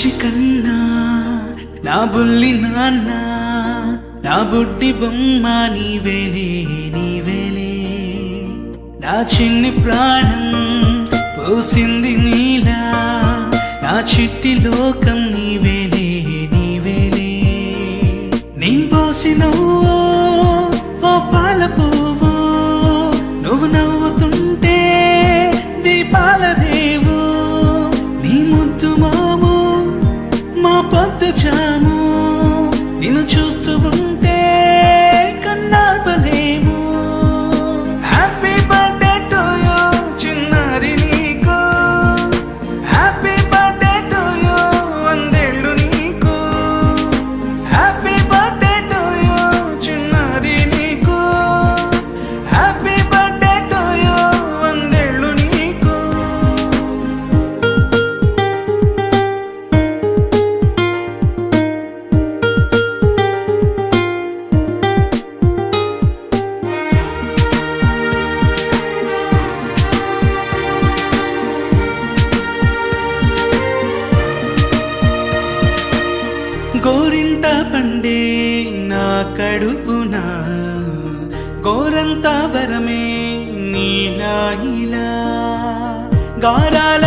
బుజ్జి కన్నా నా బుల్లి నాన్న నా బుడ్డి బొమ్మ నీవేలే నీవేలే నా చిన్ని ప్రాణం పోసింది నీలా నా చిట్టి లోకం నీవేలే నీవేలే నీ పోసినవో ఓ పాల పువ్వు నువ్వు నవ్వుతుంటే దీపాల రేవు నీ ముద్దు మాము మా పొద్దు జాము నిన్ను చూస్తూ ఉంటే కన్నార్పలేము హ్యాపీ బర్త్డే టు యూ చిన్నారి నీకు హ్యాపీ బర్త్డే టు యూ వందేళ్ళు నీకు హ్యాపీ బర్త్డే టు యూ చిన్నారి నీకు హ్యాపీ బర్త్డే టు యూ వందేళ్ళు నీకు గోరింట పండే నా కడుపున గోరంత వరమే నీలా ఇలా గారాల